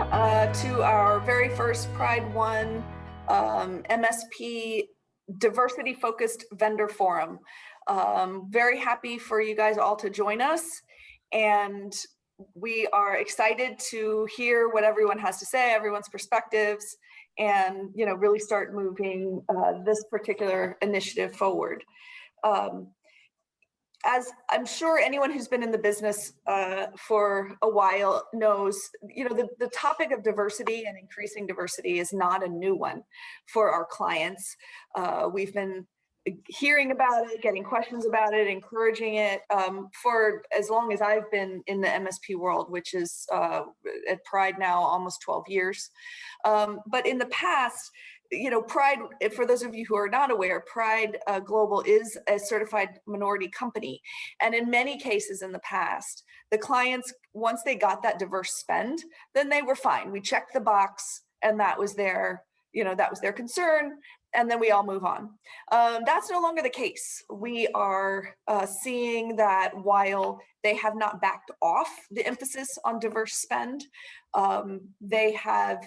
to our very first Pride One MSP diversity-focused vendor forum. Very happy for you guys all to join us, and we are excited to hear what everyone has to say, everyone's perspectives, and really start moving this particular initiative forward. As I'm sure anyone who's been in the business for a while knows, the topic of diversity and increasing diversity is not a new one for our clients. We've been hearing about it, getting questions about it, encouraging it for as long as I've been in the MSP world, which is at Pride now almost 12 years. But in the past, Pride, for those of you who are not aware, Pride Global is a certified minority company. And in many cases in the past, the clients, once they got that diverse spend, then they were fine. We checked the box and that was their concern. And then we all move on. That's no longer the case. We are seeing that while they have not backed off the emphasis on diverse spend, they have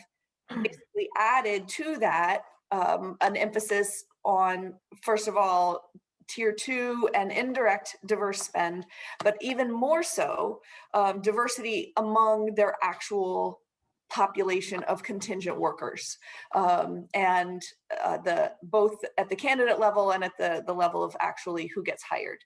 basically added to that an emphasis on, first of all, tier 2 and indirect diverse spend, but even more so, diversity among their actual population of contingent workers, and both at the candidate level and at the level of actually who gets hired.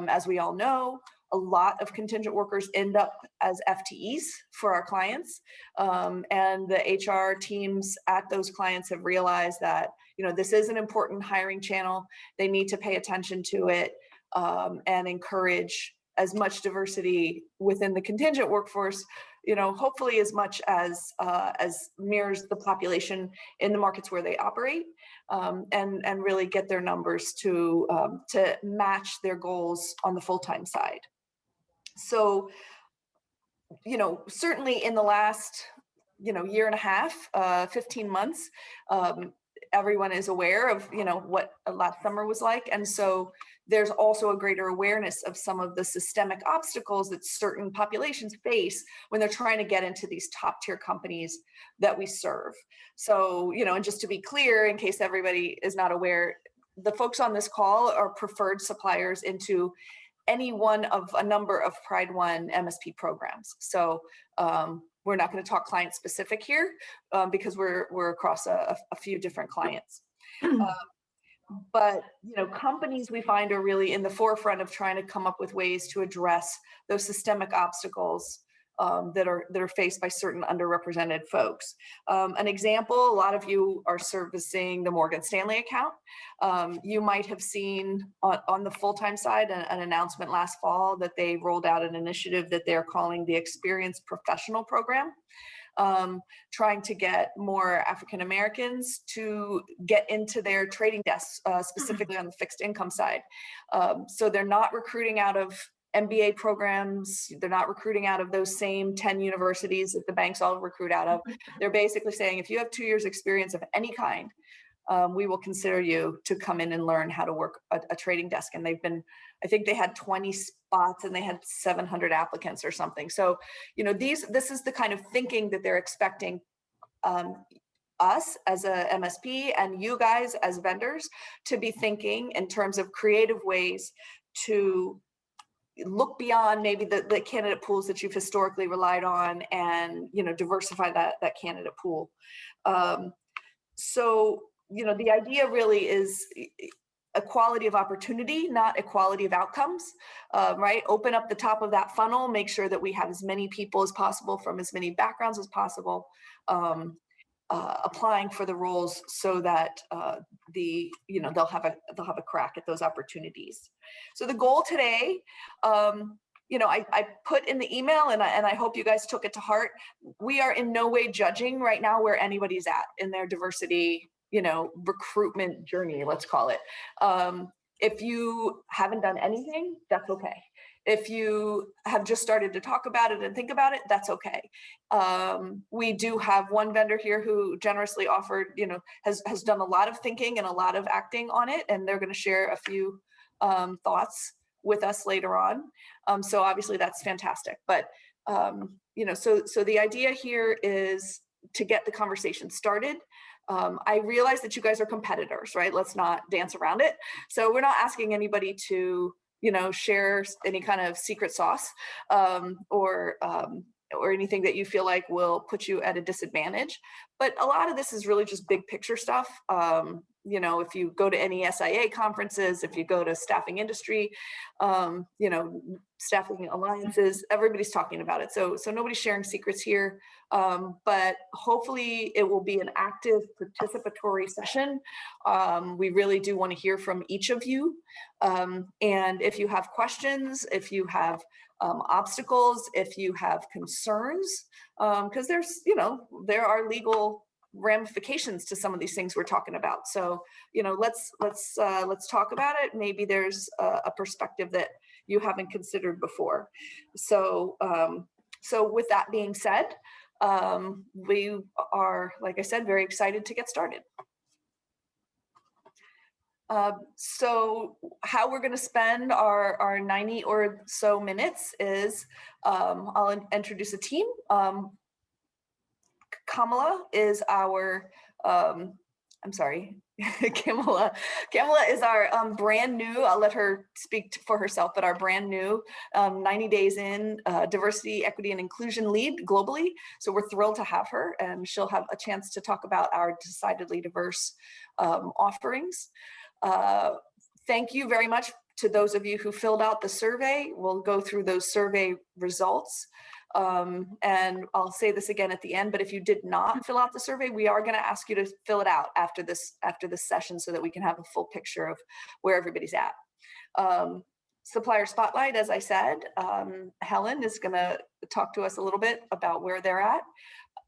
As we all know, a lot of contingent workers end up as FTEs for our clients, and the HR teams at those clients have realized that this is an important hiring channel. They need to pay attention to it and encourage as much diversity within the contingent workforce, hopefully as much as mirrors the population in the markets where they operate, and really get their numbers to match their goals on the full-time side. So, certainly in the last, year and a half, 15 months, everyone is aware of, what last summer was like. And so there's also a greater awareness of some of the systemic obstacles that certain populations face when they're trying to get into these top tier companies that we serve. So, and just to be clear, in case everybody is not aware, the folks on this call are preferred suppliers into any one of a number of Pride One MSP programs. So we're not going to talk client specific here because we're across a few different clients. But companies we find are really in the forefront of trying to come up with ways to address those systemic obstacles that are faced by certain underrepresented folks. An example, a lot of you are servicing the Morgan Stanley account. You might have seen on the full-time side an announcement last fall that they rolled out an initiative that they're calling the Experienced Professional Program, trying to get more African Americans to get into their trading desks, specifically on the fixed income side. So they're not recruiting out of MBA programs. They're not recruiting out of those same 10 universities that the banks all recruit out of. They're basically saying, if you have 2 years experience of any kind, we will consider you to come in and learn how to work a trading desk. And I think they had 20 spots and they had 700 applicants or something. So, this is the kind of thinking that they're expecting us as a MSP and you guys as vendors to be thinking in terms of creative ways to look beyond maybe the candidate pools that you've historically relied on and, diversify that candidate pool. So, the idea really is equality of opportunity, not equality of outcomes, right? Open up the top of that funnel, make sure that we have as many people as possible from as many backgrounds as possible, applying for the roles so that they'll have a crack at those opportunities. So the goal today, I put in the email and I hope you guys took it to heart. We are in no way judging right now where anybody's at in their diversity, recruitment journey, let's call it. If you haven't done anything, that's okay. If you have just started to talk about it and think about it, that's okay. We do have one vendor here who generously offered, has done a lot of thinking and a lot of acting on it, and they're going to share a few thoughts with us later on. So obviously that's fantastic. But so the idea here is to get the conversation started. I realize that you guys are competitors, right? Let's not dance around it. So we're not asking anybody to, share any kind of secret sauce, or anything that you feel like will put you at a disadvantage. But a lot of this is really just big picture stuff. If you go to any SIA conferences, if you go to staffing industry, staffing alliances, everybody's talking about it. So nobody's sharing secrets here, but hopefully it will be an active participatory session. We really do want to hear from each of you. And if you have questions, if you have obstacles, if you have concerns, because there are legal ramifications to some of these things we're talking about. So, let's talk about it. Maybe there's a perspective that you haven't considered before. So with that being said, we are, like I said, very excited to get started. So how we're going to spend our 90 or so minutes is, I'll introduce a team. Kamala is our, I'm sorry, Kamala is our brand new, I'll let her speak for herself, but our brand new 90 days in diversity, equity, and inclusion lead globally. So we're thrilled to have her, and she'll have a chance to talk about our decidedly diverse offerings. Thank you very much to those of you who filled out the survey. We'll go through those survey results. And I'll say this again at the end, but if you did not fill out the survey, we are going to ask you to fill it out after this session so that we can have a full picture of where everybody's at. Supplier Spotlight, as I said, Helen is going to talk to us a little bit about where they're at.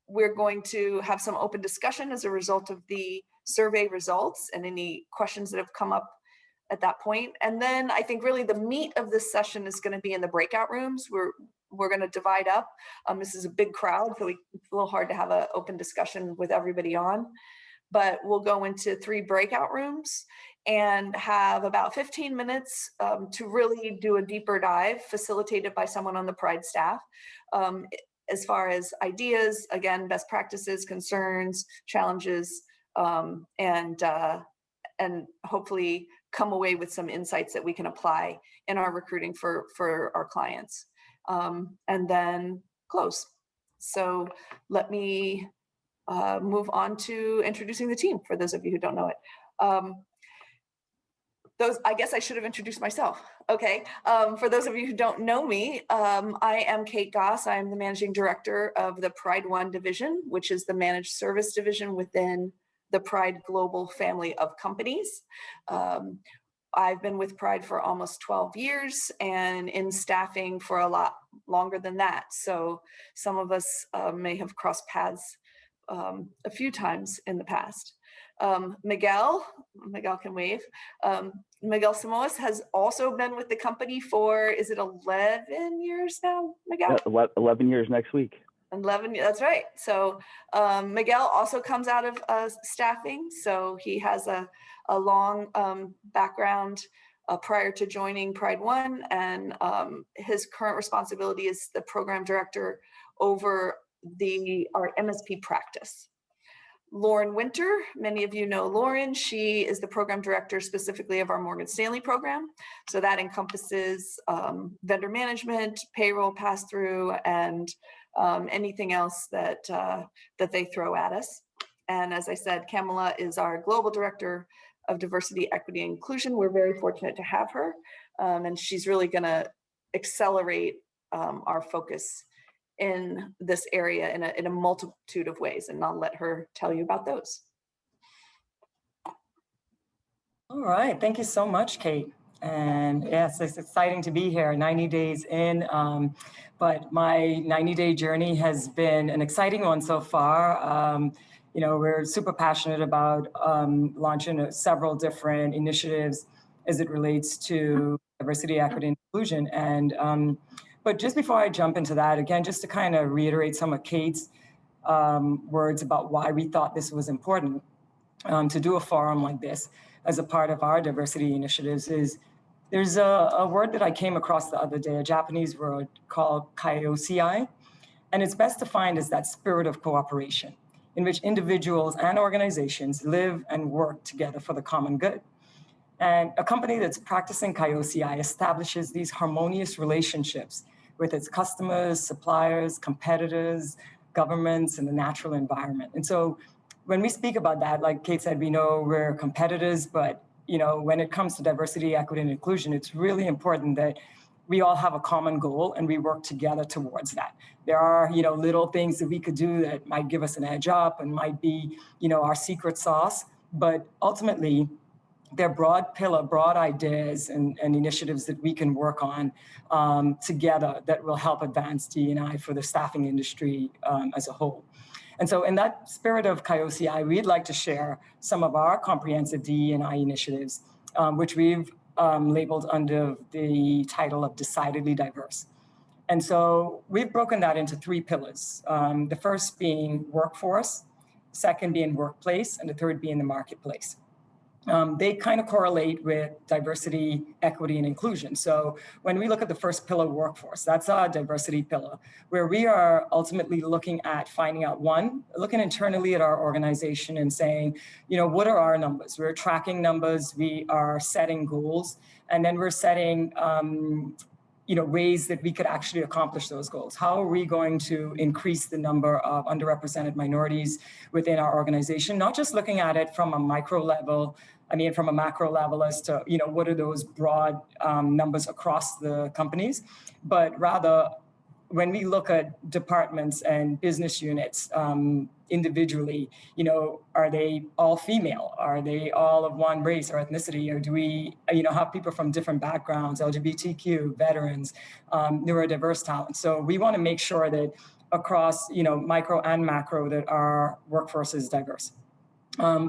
We're going to have some open discussion as a result of the survey results and any questions that have come up at that point. And then I think really the meat of this session is going to be in the breakout rooms. We're going to divide up. This is a big crowd, so it's a little hard to have an open discussion with everybody on. But we'll go into 3 breakout rooms and have about 15 minutes to really do a deeper dive, facilitated by someone on the Pride staff, as far as ideas, again, best practices, concerns, challenges, and hopefully come away with some insights that we can apply in our recruiting for our clients. And then close. So let me move on to introducing the team for those of you who don't know it. I guess I should have introduced myself. Okay. For those of you who don't know me, I am Kate Goss. I am the managing director of the Pride One division, which is the managed service division within the Pride Global family of companies. I've been with Pride for almost 12 years and in staffing for a lot longer than that. So some of us may have crossed paths a few times in the past. Miguel can wave. Miguel Simoes has also been with the company for, is it 11 years now, Miguel? 11 years next week. 11, that's right. So Miguel also comes out of staffing. So he has a long background prior to joining Pride One, and his current responsibility is the program director over our MSP practice. Lauren Winter, many of you know Lauren. She is the program director specifically of our Morgan Stanley program. So that encompasses vendor management, payroll pass-through, and anything else that they throw at us. And as I said, Kamala is our global director of diversity, equity, and inclusion. We're very fortunate to have her, and she's really going to accelerate our focus in this area in a multitude of ways, and I'll let her tell you about those. All right, thank you so much, Kate. And yes, it's exciting to be here, 90 days in, but my 90-day journey has been an exciting one so far. We're super passionate about launching several different initiatives as it relates to diversity, equity, and inclusion. And but just before I jump into that, again, just to kind of reiterate some of Kate's words about why we thought this was important to do a forum like this as a part of our diversity initiatives is there's a word that I came across the other day, a Japanese word called kaiosei. And it's best defined as that spirit of cooperation in which individuals and organizations live and work together for the common good. And a company that's practicing CIOCI establishes these harmonious relationships with its customers, suppliers, competitors, governments, and the natural environment. And so when we speak about that, like Kate said, we know we're competitors, but when it comes to diversity, equity, and inclusion, it's really important that we all have a common goal and we work together towards that. There are, little things that we could do that might give us an edge up and might be, our secret sauce, but ultimately, they're broad ideas and initiatives that we can work on together that will help advance D&I for the staffing industry as a whole. And so in that spirit of CIOCI, we'd like to share some of our comprehensive D&I initiatives, which we've labeled under the title of Decidedly Diverse. And so we've broken that into 3 pillars. The first being workforce, second being workplace, and the third being the marketplace. They kind of correlate with diversity, equity, and inclusion. So when we look at the first pillar, workforce, that's our diversity pillar, where we are ultimately looking at finding out, looking internally at our organization and saying, what are our numbers? We're tracking numbers, we are setting goals, and then we're setting ways that we could actually accomplish those goals. How are we going to increase the number of underrepresented minorities within our organization? Not just looking at it from a macro level as to, what are those broad numbers across the companies, but rather when we look at departments and business units individually, are they all female? Are they all of one race or ethnicity? Or do we, have people from different backgrounds, LGBTQ, veterans, neurodiverse talent? So we want to make sure that across, micro and macro, that our workforce is diverse.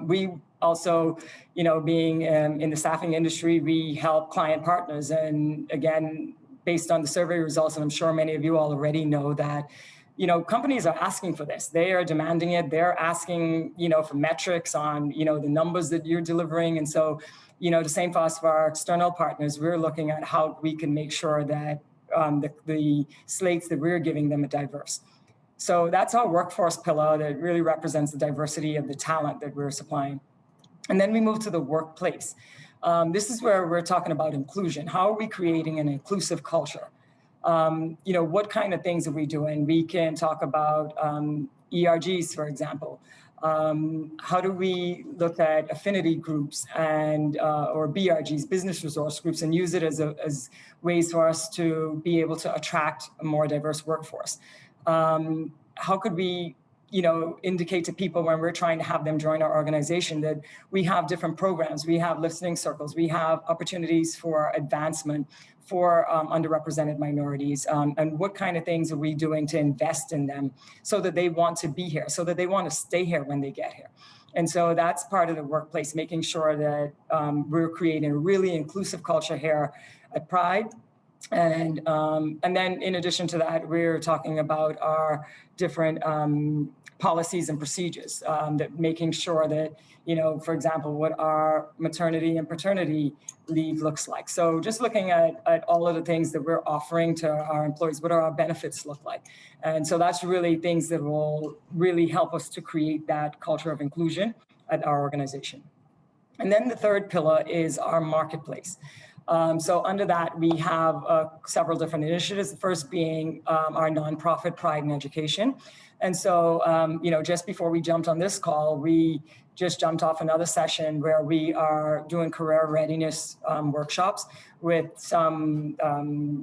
We also, being in the staffing industry, we help client partners. And again, based on the survey results, and I'm sure many of you already know that, companies are asking for this. They are demanding it. They're asking, for metrics on, the numbers that you're delivering. And so, the same for us, for our external partners, we're looking at how we can make sure that the slates that we're giving them are diverse. So that's our workforce pillar that really represents the diversity of the talent that we're supplying. And then we move to the workplace. This is where we're talking about inclusion. How are we creating an inclusive culture? What kind of things are we doing? We can talk about ERGs, for example. How do we look at affinity groups and or BRGs, business resource groups, and use it as ways for us to be able to attract a more diverse workforce? How could we indicate to people when we're trying to have them join our organization that we have different programs, we have listening circles, we have opportunities for advancement for underrepresented minorities, and what kind of things are we doing to invest in them so that they want to be here, so that they want to stay here when they get here. And so that's part of the workplace, making sure that we're creating a really inclusive culture here at Pride. And then in addition to that, we're talking about our different policies and procedures, that making sure that, for example, what our maternity and paternity leave looks like. So just looking at all of the things that we're offering to our employees, what do our benefits look like? And so that's really things that will really help us to create that culture of inclusion at our organization. And then the third pillar is our marketplace. So under that, we have several different initiatives, the first being our nonprofit Pride in Education. And so, just before we jumped on this call, we just jumped off another session where we are doing career readiness workshops with some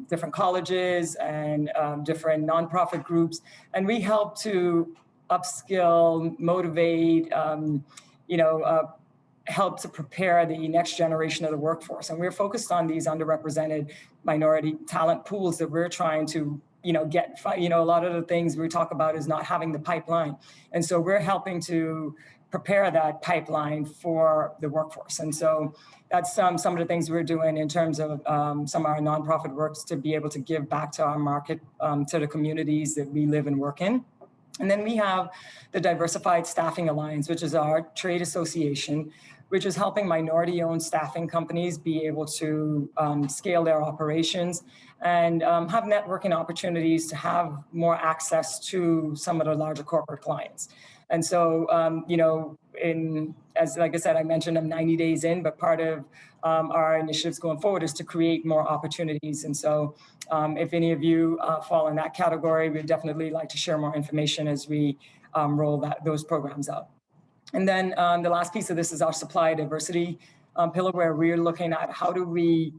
different colleges and different nonprofit groups. And we help to upskill, motivate, help to prepare the next generation of the workforce. And we're focused on these underrepresented minority talent pools that we're trying to, get, a lot of the things we talk about is not having the pipeline. And so we're helping to prepare that pipeline for the workforce. And so that's some of the things we're doing in terms of some of our nonprofit works to be able to give back to our market, to the communities that we live and work in. And then we have the Diversified Staffing Alliance, which is our trade association, which is helping minority-owned staffing companies be able to scale their operations and have networking opportunities to have more access to some of the larger corporate clients. And so, like I said, I mentioned I'm 90 days in, but part of our initiatives going forward is to create more opportunities. And so if any of you fall in that category, we'd definitely like to share more information as we roll those programs out. And then the last piece of this is our supply diversity pillar, where we're looking at how do we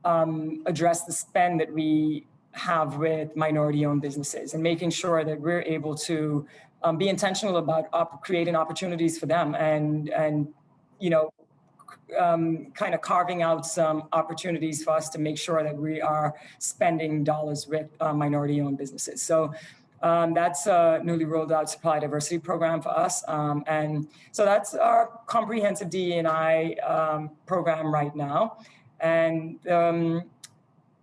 address the spend that we have with minority-owned businesses and making sure that we're able to be intentional about creating opportunities for them and kind of carving out some opportunities for us to make sure that we are spending dollars with minority-owned businesses. So that's a newly rolled out supply diversity program for us. And so that's our comprehensive DE&I program right now. And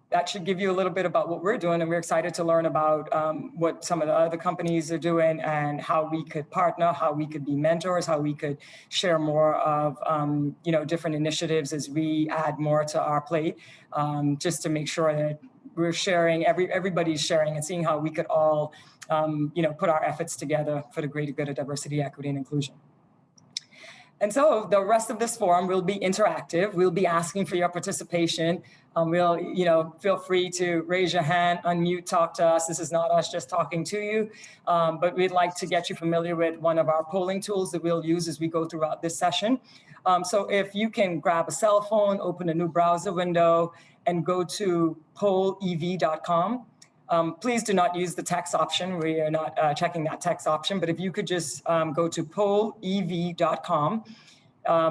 that should give you a little bit about what we're doing. And we're excited to learn about what some of the other companies are doing and how we could partner, how we could be mentors, how we could share more of different initiatives as we add more to our plate, just to make sure that we're sharing, everybody's sharing and seeing how we could all, put our efforts together for the greater good of diversity, equity, and inclusion. And so the rest of this forum will be interactive. We'll be asking for your participation. Feel free to raise your hand, unmute, talk to us. This is not us just talking to you, but we'd like to get you familiar with one of our polling tools that we'll use as we go throughout this session. So if you can grab a cell phone, open a new browser window, and go to pollev.com. Please do not use the text option. We are not checking that text option, but if you could just go to pollev.com.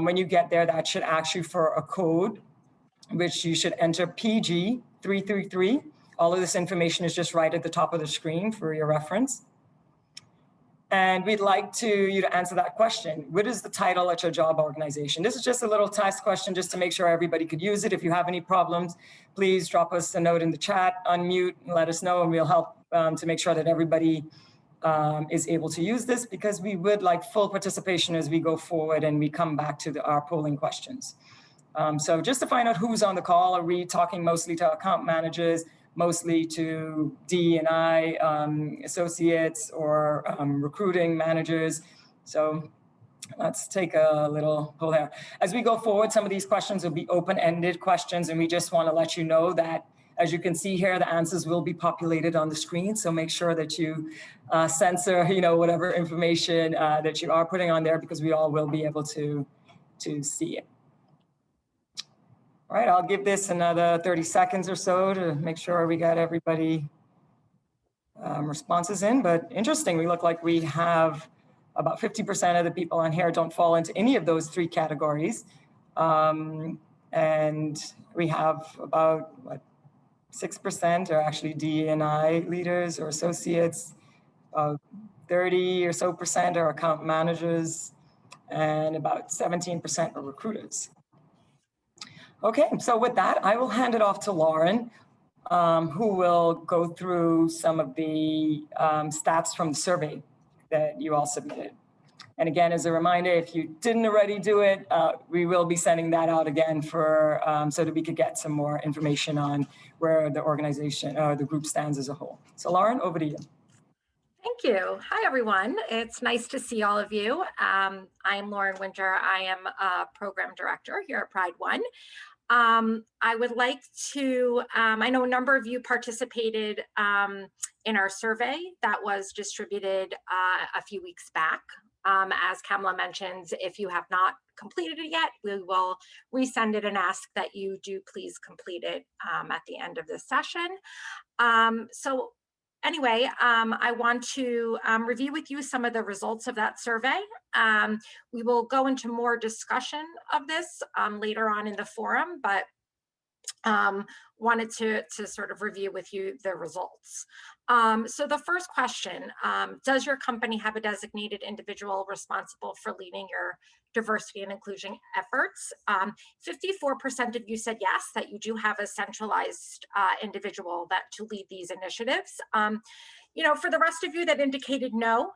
When you get there, that should ask you for a code, which you should enter PG333. All of this information is just right at the top of the screen for your reference. And we'd like you to answer that question. What is the title at your job organization? This is just a little test question just to make sure everybody could use it. If you have any problems, please drop us a note in the chat, unmute, and let us know, and we'll help to make sure that everybody is able to use this, because we would like full participation as we go forward and we come back to our polling questions. So just to find out who's on the call, are we talking mostly to account managers, mostly to D&I associates, or recruiting managers? So let's take a little poll here. As we go forward, some of these questions will be open-ended questions, and we just want to let you know that, as you can see here, the answers will be populated on the screen. So make sure that you censor, whatever information that you are putting on there, because we all will be able to see it. All right, I'll give this another 30 seconds or so to make sure we got everybody responses in. But interesting, we look like we have about 50% of the people on here don't fall into any of those three categories. And we have about 6% are actually D&I leaders or associates, 30 or so % are account managers, and about 17% are recruiters. Okay, so with that, I will hand it off to Lauren, who will go through some of the stats from the survey that you all submitted. And again, as a reminder, if you didn't already do it, we will be sending that out again for so that we could get some more information on where the organization or the group stands as a whole. So Lauren, over to you. Thank you. Hi, everyone. It's nice to see all of you. I'm Lauren Winter. I am a program director here at Pride One. I would like to, I know a number of you participated in our survey that was distributed a few weeks back. As Kamala mentioned, if you have not completed it yet, we will resend it and ask that you do please complete it at the end of this session. So anyway, I want to review with you some of the results of that survey. We will go into more discussion of this later on in the forum, but wanted to sort of review with you the results. So the first question, does your company have a designated individual responsible for leading your diversity and inclusion efforts? 54% of you said yes, that you do have a centralized individual that to lead these initiatives. For the rest of you that indicated no,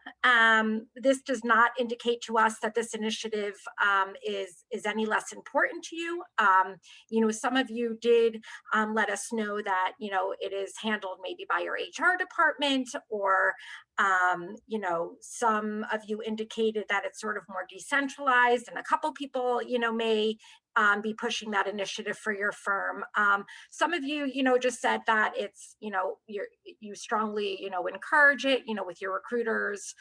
this does not indicate to us that this initiative is any less important to you. Some of you did let us know that, it is handled maybe by your HR department, or, some of you indicated that it's sort of more decentralized, and a couple people, may be pushing that initiative for your firm. Some of you, just said that it's, you strongly, encourage it, with your recruiters,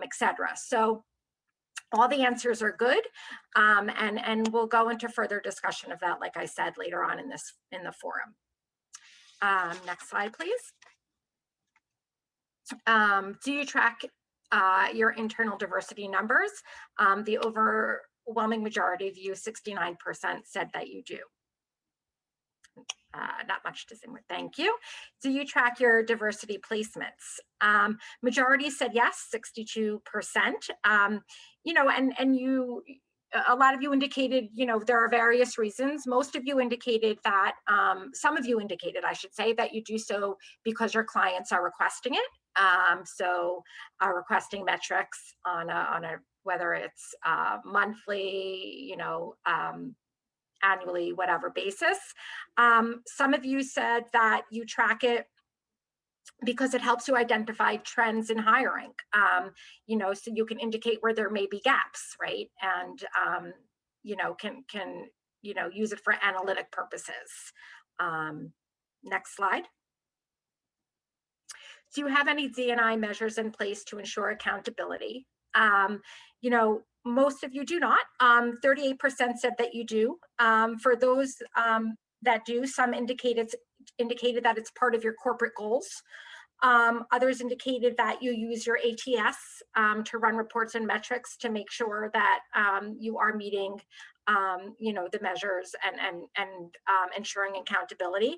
etc. So all the answers are good, and we'll go into further discussion of that, like I said, later on in the forum. Next slide, please. Do you track your internal diversity numbers? The overwhelming majority of you, 69%, said that you do. Not much to say more. Thank you. Do you track your diversity placements? Majority said yes, 62%. And a lot of you indicated, there are various reasons. Most of you indicated that, some of you indicated, I should say, that you do so because your clients are requesting it. So requesting metrics on a whether it's monthly, annually, whatever basis. Some of you said that you track it because it helps you identify trends in hiring, so you can indicate where there may be gaps, right? And, can use it for analytic purposes. Next slide. Do you have any D&I measures in place to ensure accountability? Most of you do not. 38% said that you do. For those that do, some indicated that it's part of your corporate goals. Others indicated that you use your ATS to run reports and metrics to make sure that you are meeting the measures and ensuring accountability.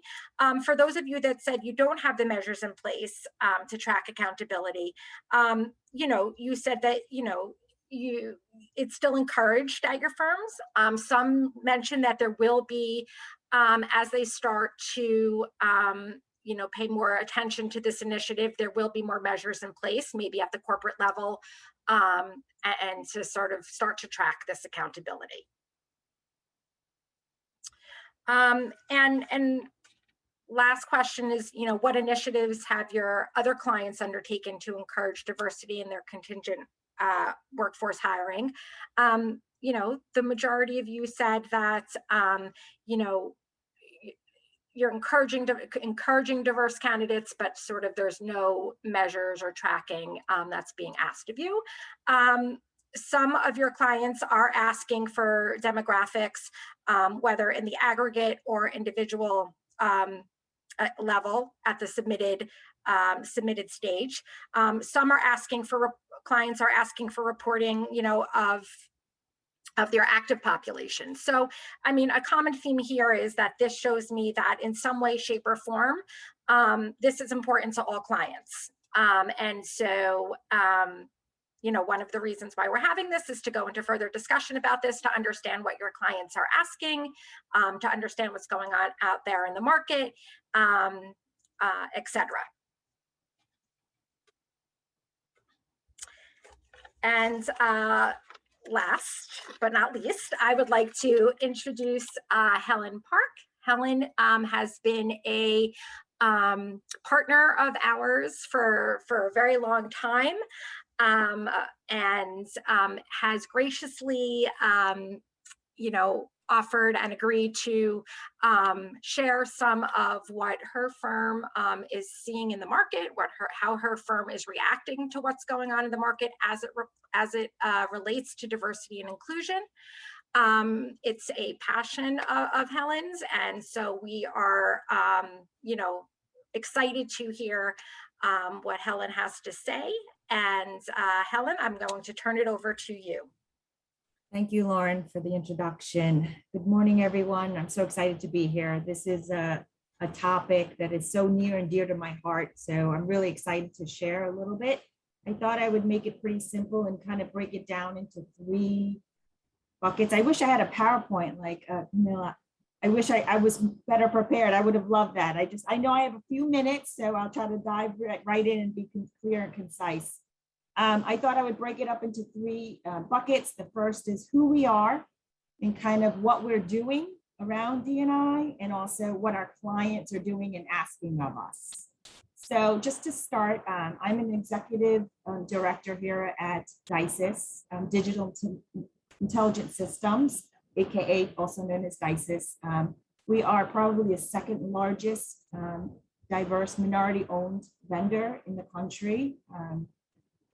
For those of you that said you don't have the measures in place to track accountability, you said that, it's still encouraged at your firms. Some mentioned that there will be, as they start to, pay more attention to this initiative, there will be more measures in place, maybe at the corporate level, and to sort of start to track this accountability. And last question is, what initiatives have your other clients undertaken to encourage diversity in their contingent workforce hiring? The majority of you said that, you're encouraging diverse candidates, but sort of there's no measures or tracking that's being asked of you. Some of your clients are asking for demographics, whether in the aggregate or individual level at the submitted stage. Some are asking for, clients are asking for reporting, of their active population. So, a common theme here is that this shows me that in some way, shape, or form, this is important to all clients. And so, one of the reasons why we're having this is to go into further discussion about this, to understand what your clients are asking, to understand what's going on out there in the market, etc. And last but not least, I would like to introduce Helen Park. Helen has been a partner of ours for a very long time, and has graciously, offered and agreed to share some of what her firm is seeing in the market, how her firm is reacting to what's going on in the market as it relates to diversity and inclusion. It's a passion of Helen's, and so we are, excited to hear what Helen has to say. And Helen, I'm going to turn it over to you. Thank you, Lauren, for the introduction. Good morning, everyone. I'm so excited to be here. This is a topic that is so near and dear to my heart. So I'm really excited to share a little bit. I thought I would make it pretty simple and kind of break it down into 3 buckets. I wish I had a PowerPoint like Camilla. I wish I was better prepared. I would have loved that. I know I have a few minutes, so I'll try to dive right in and be clear and concise. I thought I would break it up into 3 buckets. The first is who we are and kind of what we're doing around D&I, and also what our clients are doing and asking of us. So just to start, I'm an executive director here at DISIS, Digital Intelligent Systems, AKA also known as DISIS. We are probably the 2nd largest diverse minority-owned vendor in the country.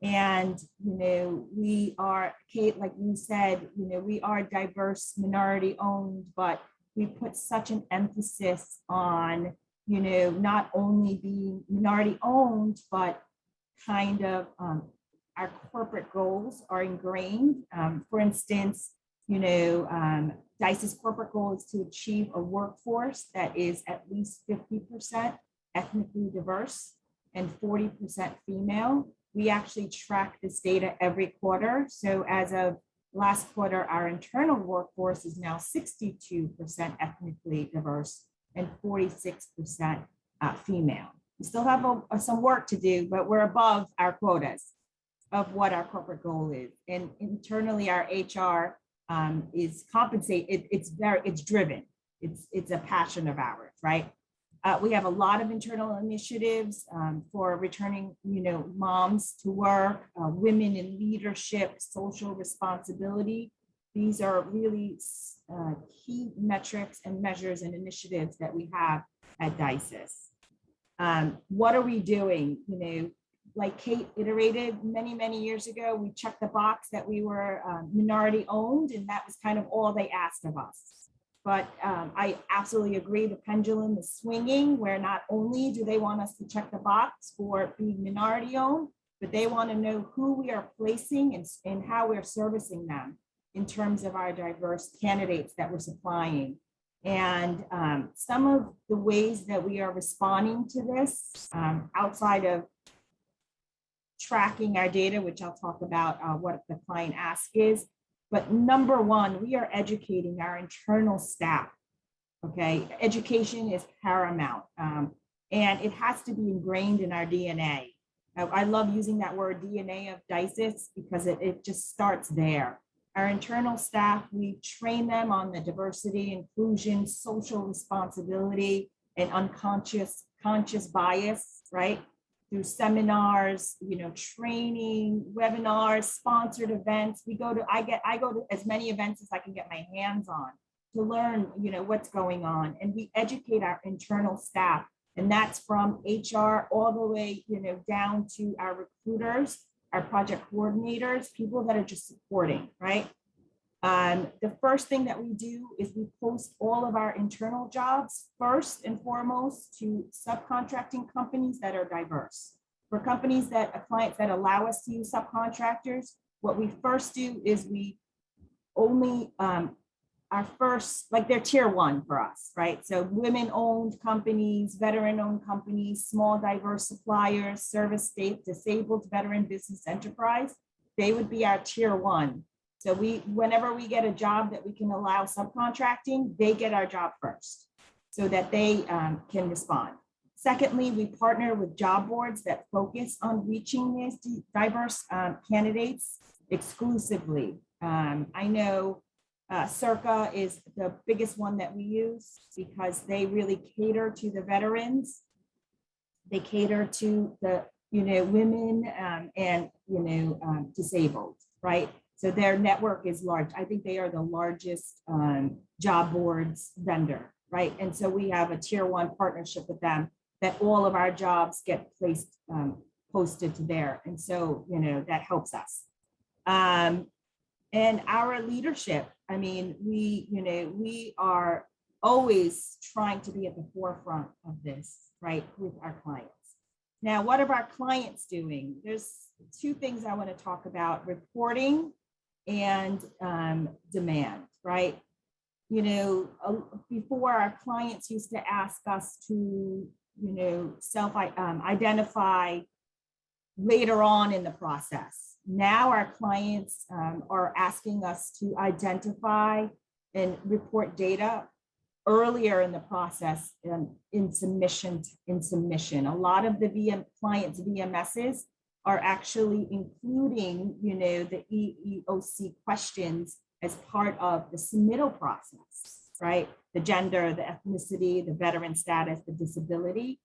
And, we are, Kate, like you said, we are diverse, minority owned, but we put such an emphasis on, not only being minority owned, but kind of our corporate goals are ingrained. For instance, DICE's corporate goal is to achieve a workforce that is at least 50% ethnically diverse and 40% female. We actually track this data every quarter. So as of last quarter, our internal workforce is now 62% ethnically diverse and 46% female. We still have some work to do, but we're above our quotas of what our corporate goal is. And internally, our HR is compensated. It's driven. It's a passion of ours, right? We have a lot of internal initiatives for returning, moms to work, women in leadership, social responsibility. These are really key metrics and measures and initiatives that we have at DICIS. What are we doing? Like Kate iterated many years ago, we checked the box that we were minority owned, and that was kind of all they asked of us. But I absolutely agree, the pendulum is swinging, where not only do they want us to check the box for being minority owned, but they want to know who we are placing and how we're servicing them in terms of our diverse candidates that we're supplying. And some of the ways that we are responding to this, outside of tracking our data, which I'll talk about what the client ask is, but number 1, we are educating our internal staff, okay? Education is paramount, and it has to be ingrained in our DNA. I love using that word DNA of DICIS because it just starts there. Our internal staff, we train them on the diversity, inclusion, social responsibility, and conscious bias, right? Through seminars, training, webinars, sponsored events. I go to as many events as I can get my hands on to learn, what's going on. And we educate our internal staff. And that's from HR all the way, down to our recruiters, our project coordinators, people that are just supporting, right? The first thing that we do is we post all of our internal jobs first and foremost to subcontracting companies that are diverse. For companies clients that allow us to use subcontractors, what we first do is we only, our first, like they're tier 1 for us, right? So women-owned companies, veteran-owned companies, small diverse suppliers, service state, disabled veteran business enterprise, they would be our tier 1. So whenever we get a job that we can allow subcontracting, they get our job first so that they can respond. Secondly, we partner with job boards that focus on reaching these diverse candidates exclusively. I know Circa is the biggest one that we use because they really cater to the veterans. They cater to the women and disabled, right? So their network is large. I think they are the largest job boards vendor, right? And so we have a tier 1 partnership with them that all of our jobs get placed, posted to there. And so, that helps us. And our leadership, I mean, we are always trying to be at the forefront of this, right, with our clients. Now, what are our clients doing? There's 2 things I want to talk about: reporting and demand, right? You know, before our clients used to ask us to, you know, identify later on in the process. Now our clients are asking us to identify and report data earlier in the process in submission. A lot of the clients' VMSs are actually including, you know, the EEOC questions as part of the submittal process, right? The gender, the ethnicity, the veteran status, the disability,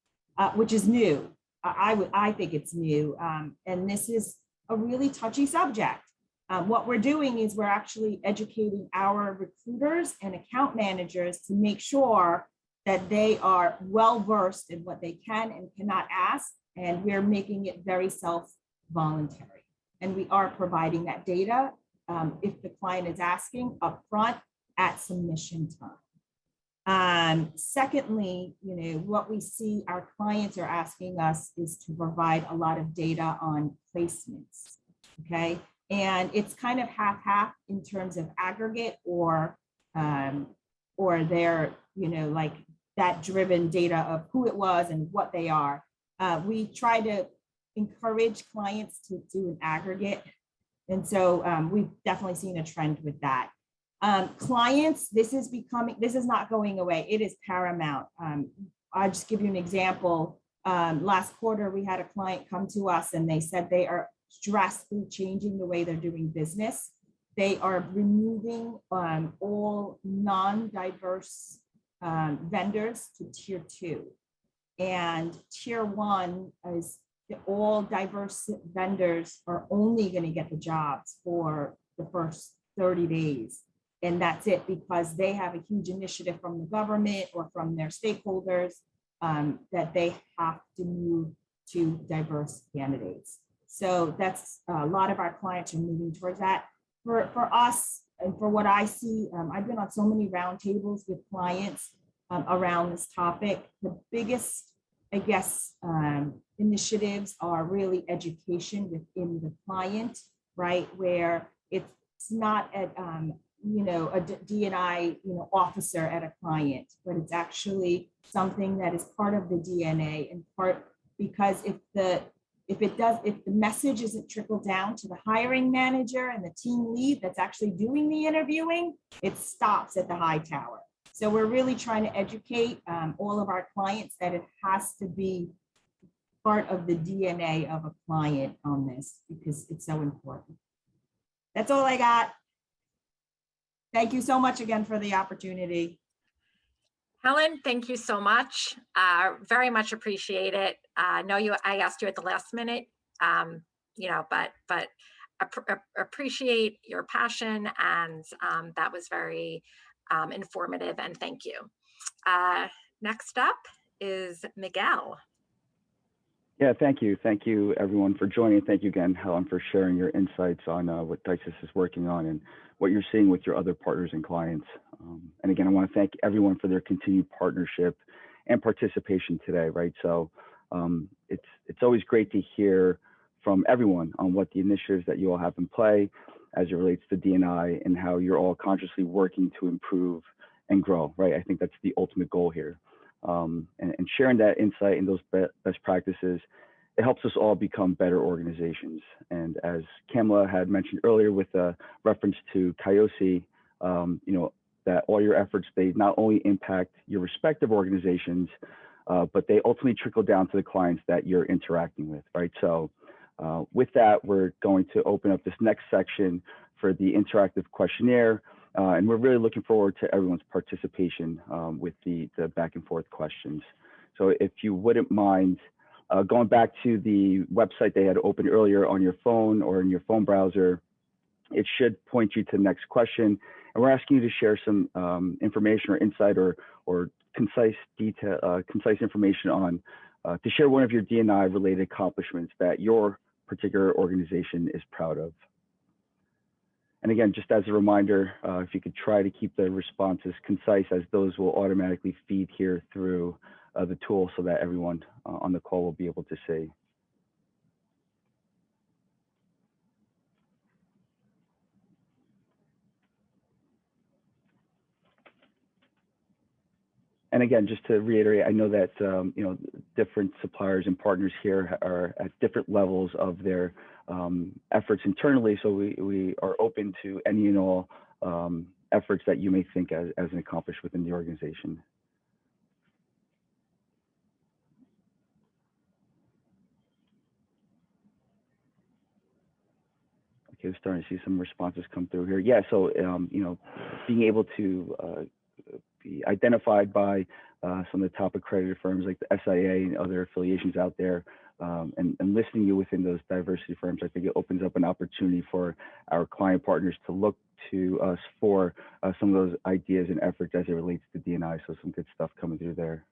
which is new. I think it's new. And this is a really touchy subject. What we're doing is we're actually educating our recruiters and account managers to make sure that they are well-versed in what they can and cannot ask, and we're making it very self-voluntary. And we are providing that data if the client is asking upfront at submission time. Secondly, you know, what we see our clients are asking us is to provide a lot of data on placements, okay? And it's kind of half-half in terms of aggregate or their, you know, like that driven data of who it was and what they are. We try to encourage clients to do an aggregate. And so we've definitely seen a trend with that. Clients, this is not going away. It is paramount. I'll just give you an example. Last quarter, we had a client come to us and they said they are drastically changing the way they're doing business. They are removing all non-diverse vendors to tier 2. And tier 1 is all diverse vendors are only going to get the jobs for the first 30 days. And that's it, because they have a huge initiative from the government or from their stakeholders that they have to move to diverse candidates. So that's a lot of our clients are moving towards that. For us, and for what I see, I've been on so many roundtables with clients around this topic. The biggest, I guess, initiatives are really education within the client, right? Where it's not at, you know, a D&I, you know, officer at a client, but it's actually something that is part of the DNA and part, because if the message isn't trickled down to the hiring manager and the team lead that's actually doing the interviewing, it stops at the high tower. So we're really trying to educate all of our clients that it has to be part of the DNA of a client on this, because it's so important. That's all I got. Thank you so much again for the opportunity. Helen, thank you so much. Very much appreciate it. I asked you at the last minute, you know, but appreciate your passion, and that was very informative, and thank you. Next up is Miguel. Yeah, thank you. Thank you, everyone, for joining. Thank you again, Helen, for sharing your insights on what DICES is working on and what you're seeing with your other partners and clients. And again, I want to thank everyone for their continued partnership and participation today, right? So it's always great to hear from everyone on what the initiatives that you all have in play as it relates to D&I and how you're all consciously working to improve and grow, right? I think that's the ultimate goal here. And sharing that insight and those best practices, it helps us all become better organizations. And as Kamala had mentioned earlier with a reference to Coyote, you know, that all your efforts, they not only impact your respective organizations, but they ultimately trickle down to the clients that you're interacting with, right? So with that, we're going to open up this next section for the interactive questionnaire. And we're really looking forward to everyone's participation with the back and forth questions. So if you wouldn't mind going back to the website they had opened earlier on your phone or in your phone browser, it should point you to the next question. And we're asking you to share some information or insight or concise information on, to share one of your D&I related accomplishments that your particular organization is proud of. And again, just as a reminder, if you could try to keep the responses concise, as those will automatically feed here through the tool so that everyone on the call will be able to see. And again, just to reiterate, I know that different suppliers and partners here are at different levels of their efforts internally. So we are open to any and all efforts that you may think as an accomplished within the organization. Okay, we're starting to see some responses come through here. Yeah, so being able to be identified by some of the top accredited firms like the SIA and other affiliations out there, and listing you within those diversity firms, I think it opens up an opportunity for our client partners to look to us for some of those ideas and efforts as it relates to D&I. So some good stuff coming through there.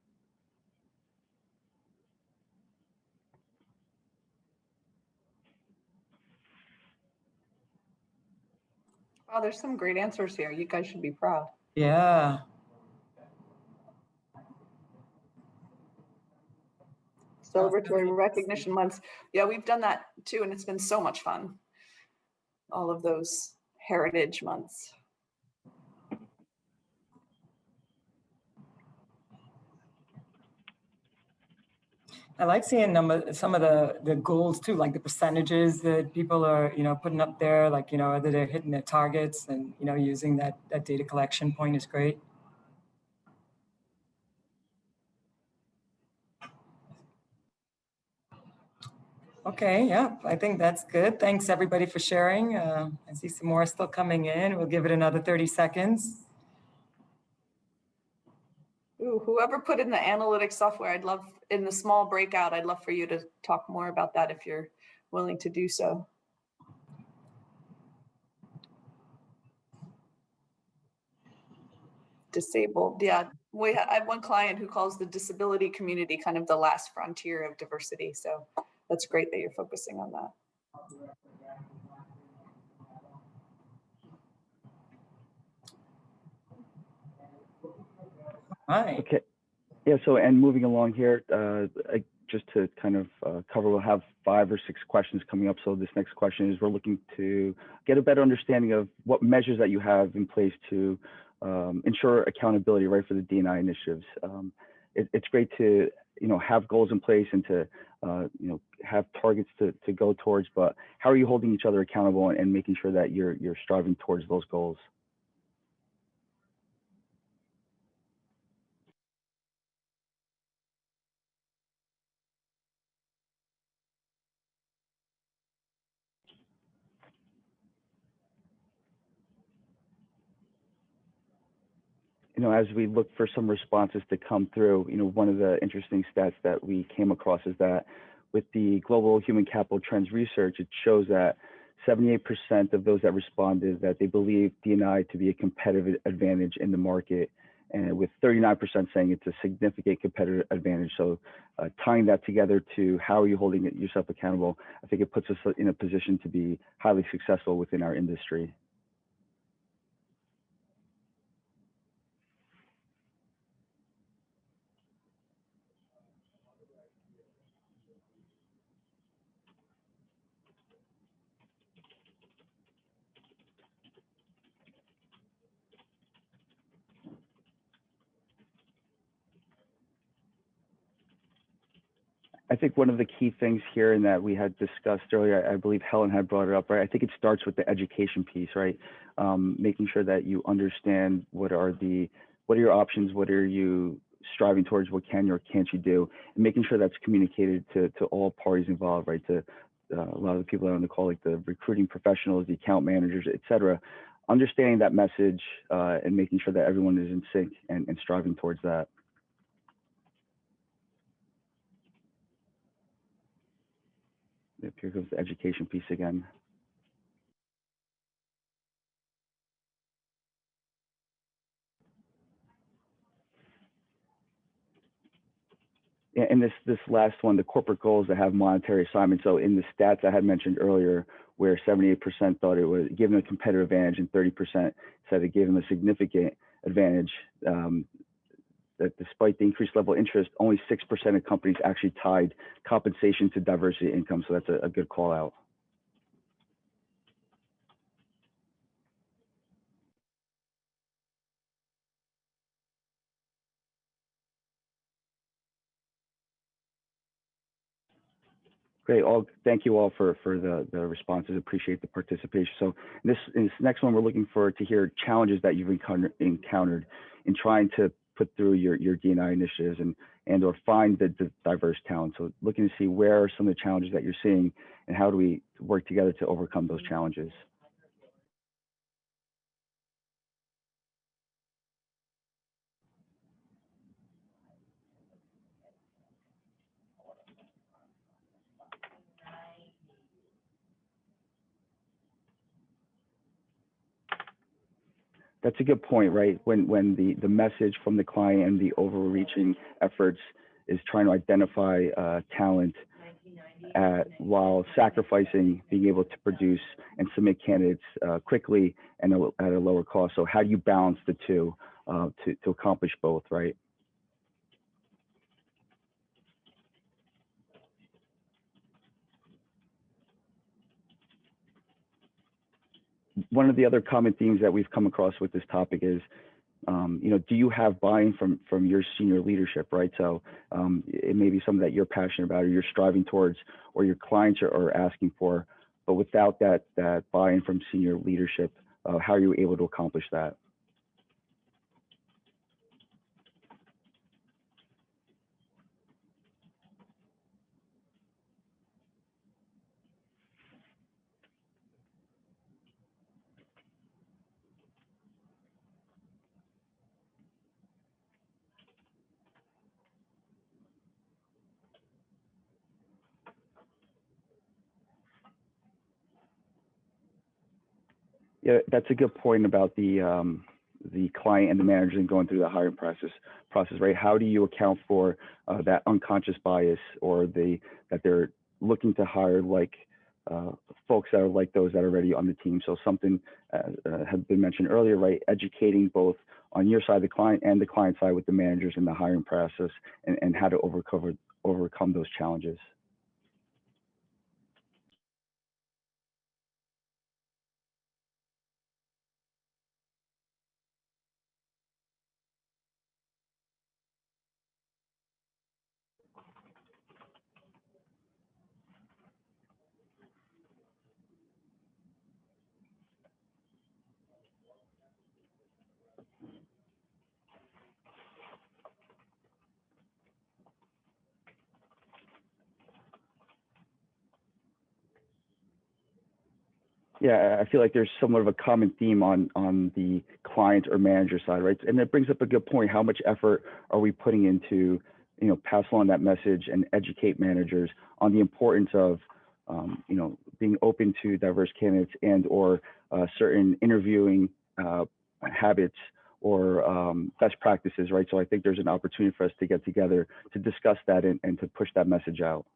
Wow, there's some great answers here. You guys should be proud. Yeah. Celebratory recognition months. Yeah, we've done that too, and it's been so much fun. All of those heritage months. I like seeing some of the goals too, like the percentages that people are, putting up there, like, whether they're hitting their targets and, using that data collection point is great. Okay, yeah, I think that's good. Thanks everybody for sharing. I see some more still coming in. We'll give it another 30 seconds. Ooh, whoever put in the analytics software, I'd love, in the small breakout, I'd love for you to talk more about that if you're willing to do so. Disabled, yeah. I have one client who calls the disability community kind of the last frontier of diversity. So that's great that you're focusing on that. Hi. Okay. Yeah, so and moving along here, just to kind of cover, we'll have 5 or 6 questions coming up. So this next question is, we're looking to get a better understanding of what measures that you have in place to ensure accountability, right, for the D&I initiatives. It's great to have goals in place and to have targets to go towards, but how are you holding each other accountable and making sure that you're striving towards those goals? As we look for some responses to come through, one of the interesting stats that we came across is that with the Global Human Capital Trends research, it shows that 78% of those that responded that they believe D&I to be a competitive advantage in the market, and with 39% saying it's a significant competitive advantage. So tying that together to how are you holding yourself accountable, I think it puts us in a position to be highly successful within our industry. I think one of the key things here, and that we had discussed earlier, I believe Helen had brought it up, right? I think it starts with the education piece, right? Making sure that you understand what are your options, what are you striving towards, what can or can't you do, and making sure that's communicated to all parties involved, right? To a lot of the people on the call, like the recruiting professionals, the account managers, et cetera. Understanding that message and making sure that everyone is in sync and striving towards that. Here goes the education piece again. And this last one, the corporate goals that have monetary assignments. So in the stats I had mentioned earlier, where 78% thought it was given a competitive advantage and 30% said it gave them a significant advantage, that despite the increased level of interest, only 6% of companies actually tied compensation to diversity income. So that's a good call out. Great. Thank you all for the responses. Appreciate the participation. So in this next one, we're looking to hear challenges that you've encountered in trying to put through your D&I initiatives and or find the diverse talent. So looking to see where are some of the challenges that you're seeing and how do we work together to overcome those challenges. That's a good point, right? When the message from the client and the overreaching efforts is trying to identify talent while sacrificing being able to produce and submit candidates quickly and at a lower cost. So how do you balance the two to accomplish both, right? One of the other common themes that we've come across with this topic is, do you have buy-in from your senior leadership, right? So it may be something that you're passionate about or you're striving towards or your clients are asking for, but without that buy-in from senior leadership, how are you able to accomplish that? Yeah, that's a good point about the client and the manager and going through the hiring process, right? How do you account for that unconscious bias or that they're looking to hire folks that are like those that are already on the team? So something had been mentioned earlier, right? Educating both on your side, the client, and the client side with the managers in the hiring process and how to overcome those challenges. Yeah, I feel like there's somewhat of a common theme on the client or manager side, right? And it brings up a good point. How much effort are we putting into, pass along that message and educate managers on the importance of, being open to diverse candidates and or certain interviewing habits or best practices, right? So I think there's an opportunity for us to get together to discuss that and to push that message out.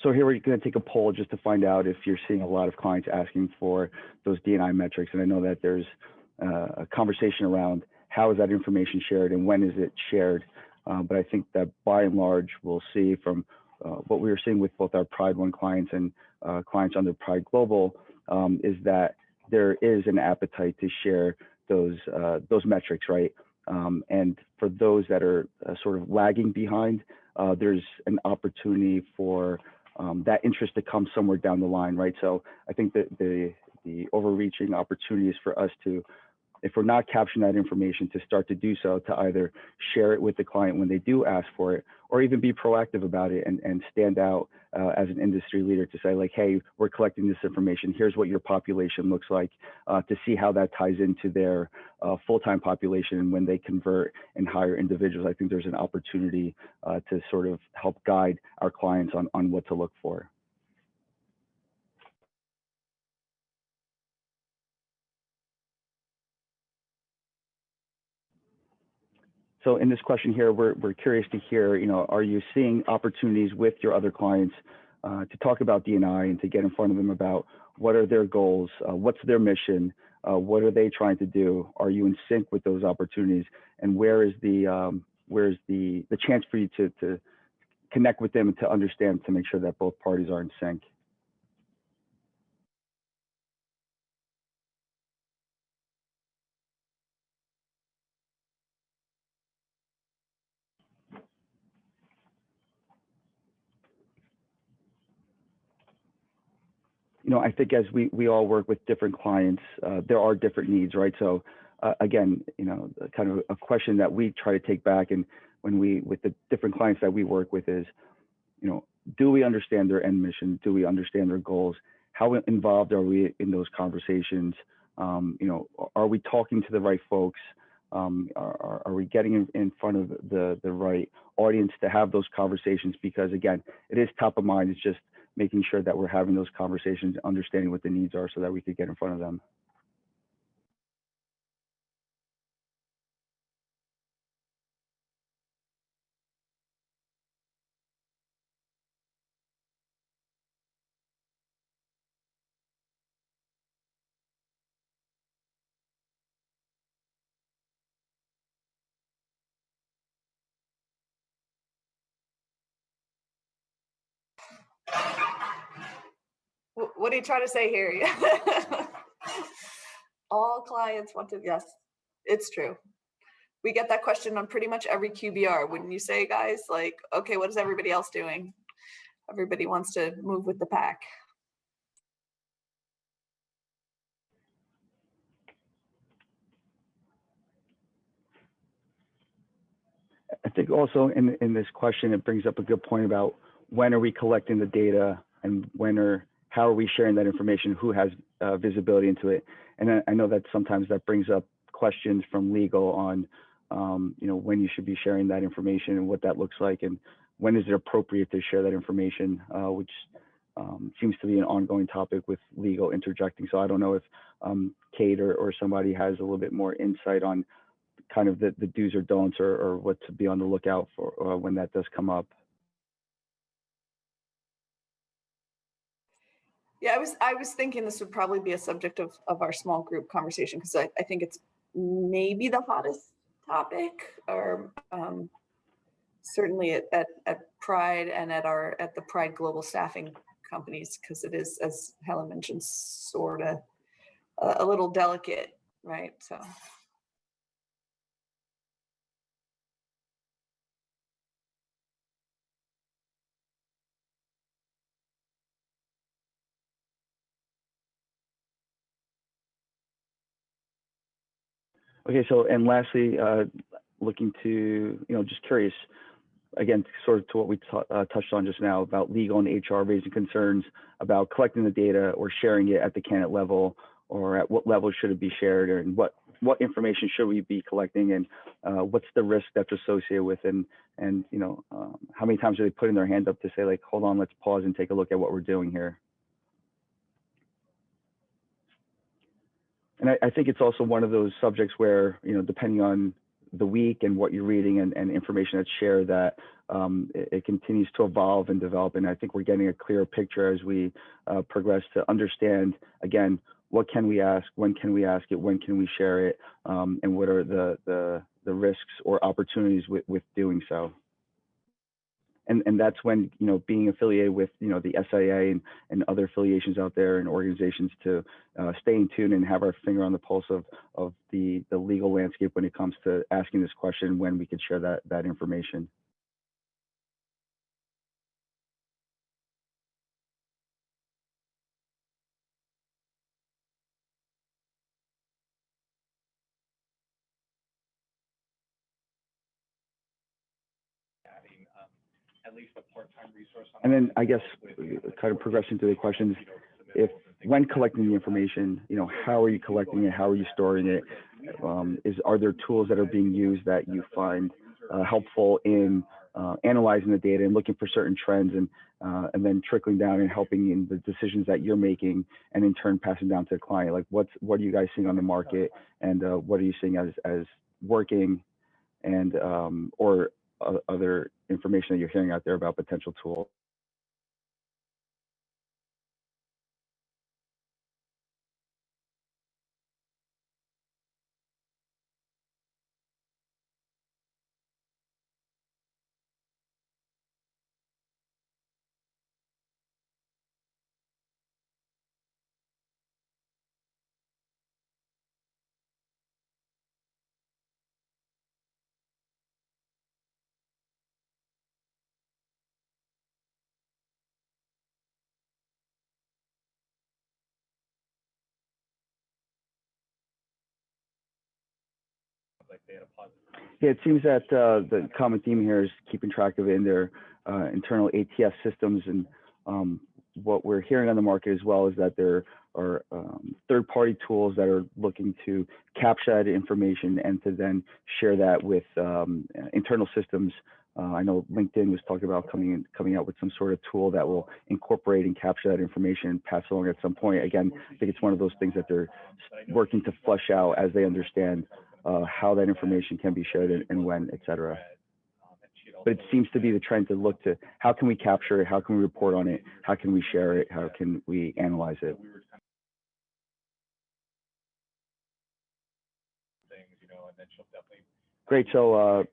So here we're going to take a poll just to find out if you're seeing a lot of clients asking for those D&I metrics. And I know that there's a conversation around how is that information shared and when is it shared. But I think that by and large, we'll see from what we were seeing with both our Pride One clients and clients under Pride Global is that there is an appetite to share those metrics, right? And for those that are sort of lagging behind, there's an opportunity for that interest to come somewhere down the line, right? So I think that the overreaching opportunity is for us to, if we're not capturing that information, to start to do so, to either share it with the client when they do ask for it, or even be proactive about it and stand out as an industry leader to say like, hey, we're collecting this information. Here's what your population looks like, to see how that ties into their full-time population. And when they convert and hire individuals, I think there's an opportunity to sort of help guide our clients on what to look for. So in this question here, we're curious to hear, are you seeing opportunities with your other clients to talk about D&I and to get in front of them about what are their goals, what's their mission, what are they trying to do? Are you in sync with those opportunities? And where's the chance for you to connect with them and to understand, to make sure that both parties are in sync? I think as we all work with different clients, there are different needs, right? So again, kind of a question that we try to take back, and with the different clients that we work with is, do we understand their end mission? Do we understand their goals? How involved are we in those conversations? Are we talking to the right folks? Are we getting in front of the right audience to have those conversations? Because again, it is top of mind. It's just making sure that we're having those conversations, understanding what the needs are so that we could get in front of them. What are you trying to say here? All clients want to, yes, it's true. We get that question on pretty much every QBR, wouldn't you say, guys? Like, okay, what is everybody else doing? Everybody wants to move with the pack. I think also in this question, it brings up a good point about when are we collecting the data and how are we sharing that information, who has visibility into it. And I know that sometimes that brings up questions from legal on, when you should be sharing that information and what that looks like, and when is it appropriate to share that information, which seems to be an ongoing topic with legal interjecting. So I don't know if Kate or somebody has a little bit more insight on kind of the do's or don'ts, or what to be on the lookout for when that does come up. Yeah, I was thinking this would probably be a subject of our small group conversation, because I think it's maybe the hottest topic, or certainly at Pride and at the Pride Global Staffing companies, because it is, as Helen mentioned, sort of a little delicate, right? So. Okay, so and lastly, looking to, just curious, again, sort of to what we touched on just now about legal and HR raising concerns about collecting the data or sharing it at the candidate level, or at what level should it be shared, and what information should we be collecting, and what's the risk that's associated with it, and how many times are they putting their hand up to say, like, hold on, let's pause and take a look at what we're doing here. And I think it's also one of those subjects where, depending on the week and what you're reading and information that's shared, that it continues to evolve and develop. And I think we're getting a clearer picture as we progress to understand, again, what can we ask, when can we ask it, when can we share it, and what are the risks or opportunities with doing so. And that's when, being affiliated with, the SIA and other affiliations out there and organizations, to stay in tune and have our finger on the pulse of the legal landscape when it comes to asking this question, when we could share that information. At least a part-time resource. And then I guess kind of progressing through the questions, when collecting the information, how are you collecting it? How are you storing it? Are there tools that are being used that you find helpful in analyzing the data and looking for certain trends, and then trickling down and helping in the decisions that you're making, and in turn passing down to the client? Like, what are you guys seeing on the market, and what are you seeing as working, and or other information that you're hearing out there about potential tools? like they had a positive. Yeah, it seems that the common theme here is keeping track of it in their internal ATS systems. And what we're hearing on the market as well is that there are third-party tools that are looking to capture that information and to then share that with internal systems. I know LinkedIn was talking about coming out with some sort of tool that will incorporate and capture that information and pass along at some point. Again, I think it's one of those things that they're working to flesh out as they understand how that information can be shared and when, et cetera. But it seems to be the trend to look to how can we capture it, how can we report on it, how can we share it, how can we analyze it. Great. So,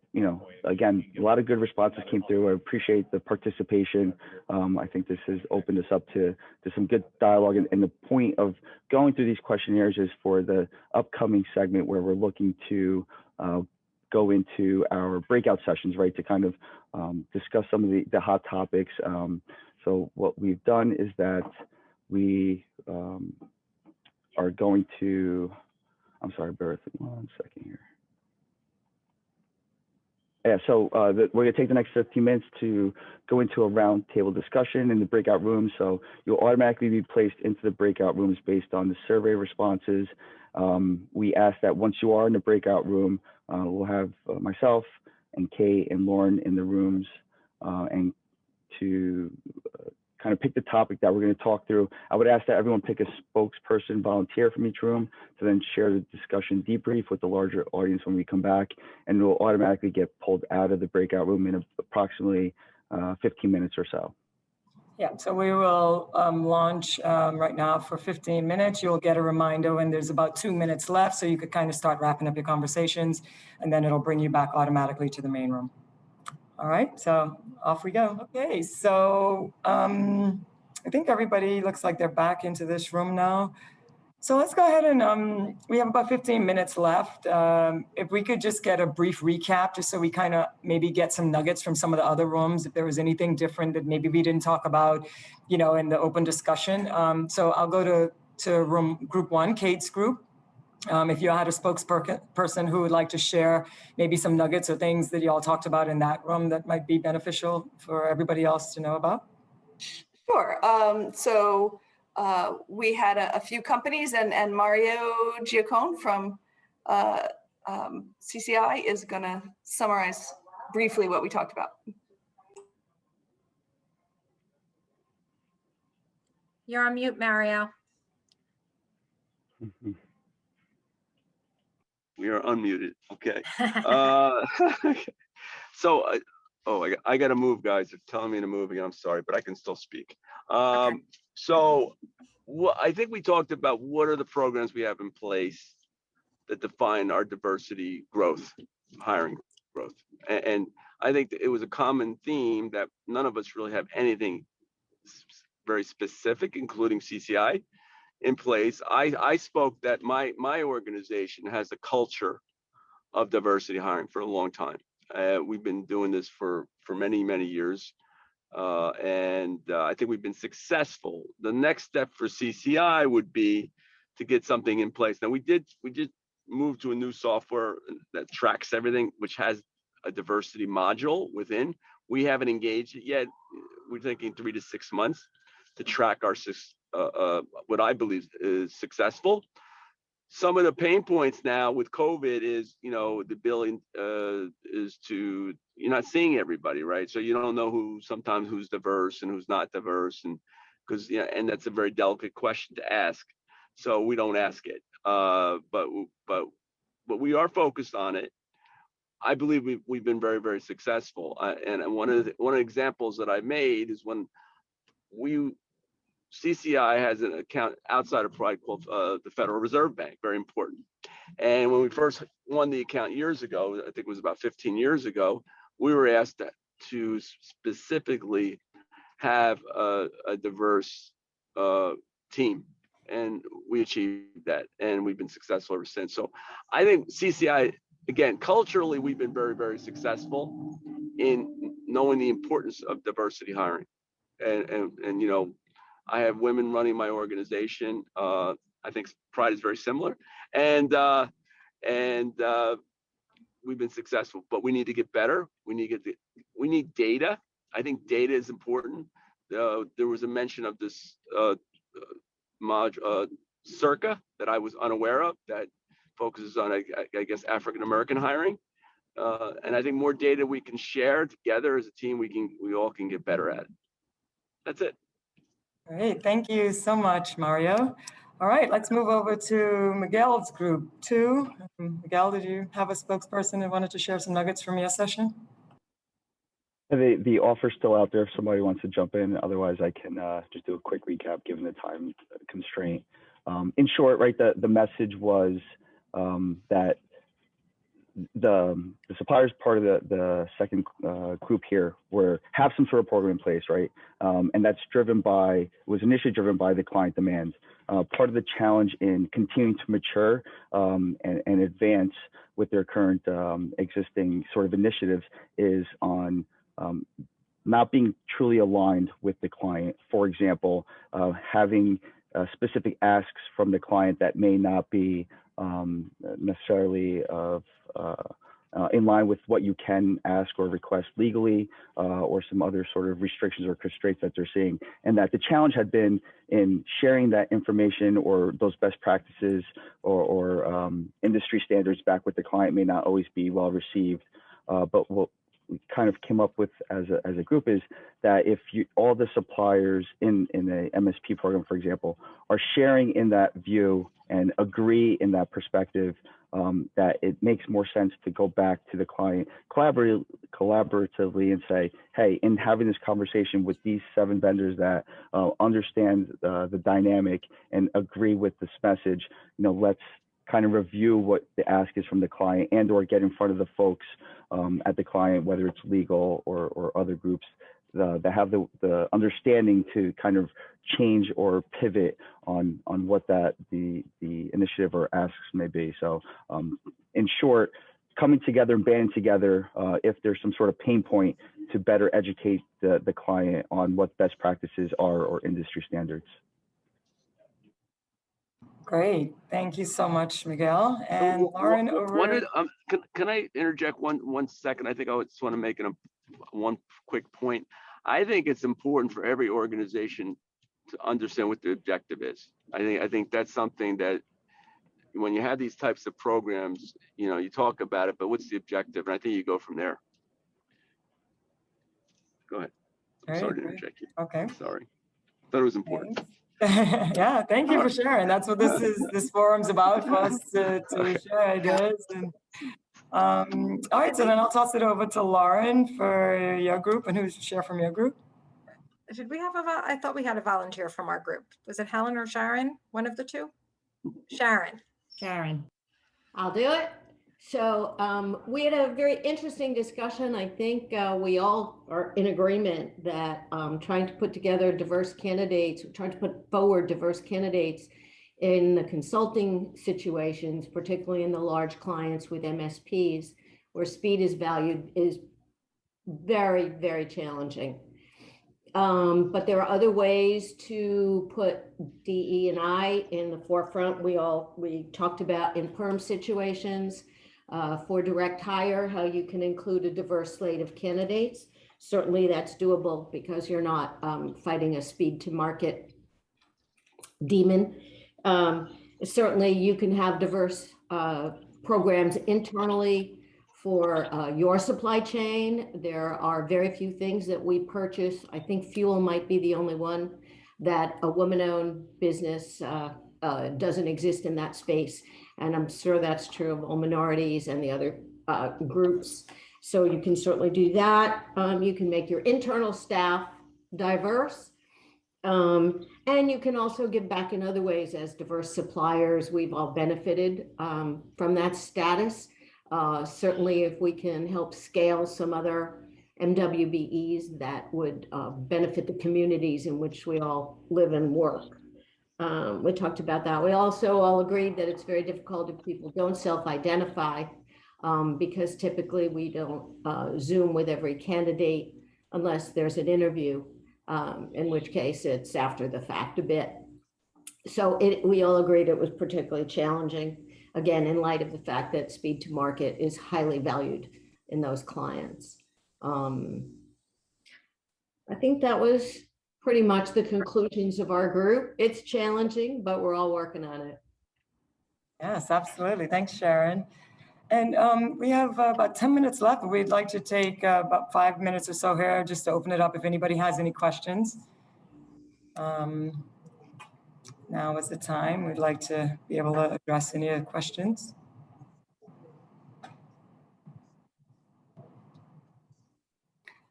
again, a lot of good responses came through. I appreciate the participation. I think this has opened us up to some good dialogue. And the point of going through these questionnaires is for the upcoming segment where we're looking to go into our breakout sessions, right, to kind of discuss some of the hot topics. So what we've done is that we are going to, I'm sorry, bear with me 1 second here. Yeah, so we're going to take the next 15 minutes to go into a roundtable discussion in the breakout rooms. So you'll automatically be placed into the breakout rooms based on the survey responses. We ask that once you are in the breakout room, we'll have myself and Kate and Lauren in the rooms and to kind of pick the topic that we're going to talk through. I would ask that everyone pick a spokesperson volunteer from each room to then share the discussion debrief with the larger audience when we come back, and we'll automatically get pulled out of the breakout room in approximately 15 minutes or so. Yeah, so we will launch right now for 15 minutes. You'll get a reminder when there's about 2 minutes left, so you could kind of start wrapping up your conversations, and then it'll bring you back automatically to the main room. All right, so off we go. Okay, so I think everybody looks like they're back into this room now. So let's go ahead and we have about 15 minutes left. If we could just get a brief recap, just so we kind of maybe get some nuggets from some of the other rooms, if there was anything different that maybe we didn't talk about, in the open discussion. So I'll go to group 1, Kate's group. If you had a spokesperson who would like to share maybe some nuggets or things that you all talked about in that room that might be beneficial for everybody else to know about. Sure. So we had a few companies, and Mario Giacone from CCI is going to summarize briefly what we talked about. You're on mute, Mario. We are unmuted. Okay. So, I got to move, guys. They're telling me to move again. I'm sorry, but I can still speak. Okay. So, I think we talked about what are the programs we have in place that define our diversity growth, hiring growth. And I think that it was a common theme that none of us really have anything very specific, including CCI, in place. I spoke that my organization has a culture of diversity hiring for a long time. We've been doing this for many years, and I think we've been successful. The next step for CCI would be to get something in place. Now we did move to a new software that tracks everything, which has a diversity module within. We haven't engaged it yet. We're thinking 3 to 6 months to track our what I believe is successful. Some of the pain points now with COVID is, the billing is you're not seeing everybody, right? So you don't know sometimes who's diverse and who's not diverse, and and that's a very delicate question to ask. So we don't ask it, but we are focused on it. I believe we've been very successful, and one of the examples that I made is when CCI has an account outside of Pride called the Federal Reserve Bank, very important. And when we first won the account years ago, I think it was about 15 years ago, we were asked to specifically have a diverse team, and we achieved that, and we've been successful ever since. So I think CCI, again, culturally, we've been very successful in knowing the importance of diversity hiring, and I have women running my organization. I think Pride is very similar, and we've been successful, but we need to get better. We need data. I think data is important. There was a mention of this circa that I was unaware of that focuses on, I guess, African American hiring. And I think more data we can share together as a team, we all can get better at it. That's it. Great, thank you so much, Mario. All right, let's move over to Miguel's group 2. Miguel, did you have a spokesperson that wanted to share some nuggets from your session? The offer's still out there if somebody wants to jump in. Otherwise, I can just do a quick recap given the time constraint. In short, right, the message was that the suppliers part of the second group here have some sort of program in place, right? And that's was initially driven by the client demands. Part of the challenge in continuing to mature and advance with their current existing sort of initiatives is on not being truly aligned with the client. For example, having specific asks from the client that may not be necessarily in line with what you can ask or request legally, or some other sort of restrictions or constraints that they're seeing. And that the challenge had been in sharing that information or those best practices or industry standards back with the client may not always be well received. But what we kind of came up with as a group is that if all the suppliers in a MSP program, for example, are sharing in that view and agree in that perspective, that it makes more sense to go back to the client collaboratively and say, hey, in having this conversation with these 7 vendors that understand the dynamic and agree with this message, let's kind of review what the ask is from the client and or get in front of the folks at the client, whether it's legal or other groups that have the understanding to kind of change or pivot on what the initiative or asks may be. So in short, coming together and banding together if there's some sort of pain point to better educate the client on what best practices are or industry standards. Great, thank you so much, Miguel. And Lauren, can I interject one second? I think I just want to make one quick point. I think it's important for every organization to understand what the objective is. I think that's something that when you have these types of programs, you talk about it, but what's the objective? And I think you go from there. Go ahead. I'm sorry to interject you. Okay. Sorry. Thought it was important. Yeah, thank you for sharing. That's what this forum's about, for us to share ideas. And all right, so then I'll toss it over to Lauren for your group, and who's share from your group. Did we have I thought we had a volunteer from our group. Was it Helen or Sharon? One of the two? Sharon. Sharon. I'll do it. So we had a very interesting discussion. I think we all are in agreement that trying to put together diverse candidates, trying to put forward diverse candidates in the consulting situations, particularly in the large clients with MSPs, where speed is valued, is very, very challenging. But there are other ways to put DE&I in the forefront. We talked about in perm situations, for direct hire, how you can include a diverse slate of candidates. Certainly that's doable because you're not fighting a speed to market demon. Certainly you can have diverse programs internally for your supply chain. There are very few things that we purchase. I think fuel might be the only one that a woman-owned business doesn't exist in that space. And I'm sure that's true of all minorities and the other groups. So you can certainly do that. You can make your internal staff diverse. And you can also give back in other ways as diverse suppliers. We've all benefited from that status. Certainly if we can help scale some other MWBEs, that would benefit the communities in which we all live and work. We talked about that. We also all agreed that it's very difficult if people don't self-identify because typically we don't Zoom with every candidate unless there's an interview, in which case it's after the fact a bit. So we all agreed it was particularly challenging. again, in light of the fact that speed to market is highly valued in those clients. I think that was pretty much the conclusions of our group. It's challenging, but we're all working on it. Yes, absolutely. Thanks, Sharon. And we have about 10 minutes left. We'd like to take about 5 minutes or so here just to open it up if anybody has any questions. Now is the time. We'd like to be able to address any questions.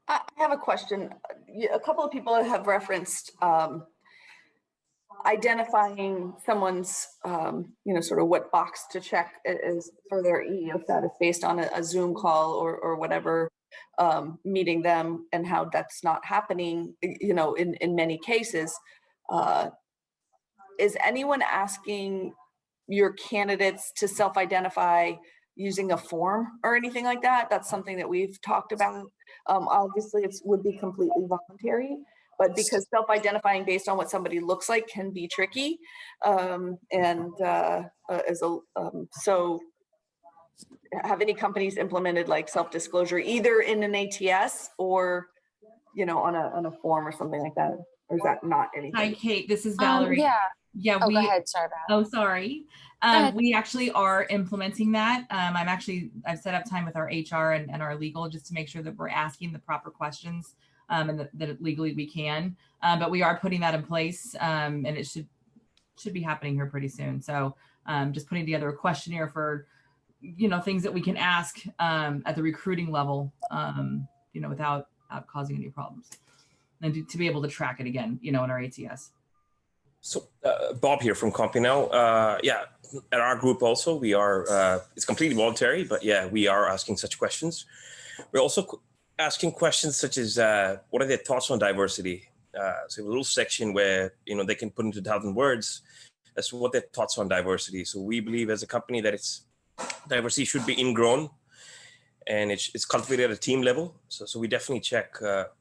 I have a question. A couple of people have referenced identifying someone's, sort of what box to check is for their EEO status based on a Zoom call or whatever, meeting them, and how that's not happening, in many cases. Is anyone asking your candidates to self-identify using a form or anything like that? That's something that we've talked about. Obviously, it would be completely voluntary, but because self-identifying based on what somebody looks like can be tricky. So have any companies implemented like self-disclosure either in an ATS or, on a form or something like that? Or is that not anything? Hi, Kate, this is Valerie. Yeah, we, go ahead. Sorry about Oh, sorry. We actually are implementing that. I've set up time with our HR and our legal just to make sure that we're asking the proper questions and that legally we can. But we are putting that in place and it should be happening here pretty soon. So just putting together a questionnaire for, things that we can ask at the recruiting level, without causing any problems. And to be able to track it again, in our ATS. So Bob here from Compinel. At our group also, we are, it's completely voluntary, but yeah, we are asking such questions. We're also asking questions such as, what are their thoughts on diversity? So a little section where, they can put into 1,000 words as to what their thoughts on diversity. So we believe as a company that diversity should be ingrown and it's cultivated at a team level. So we definitely check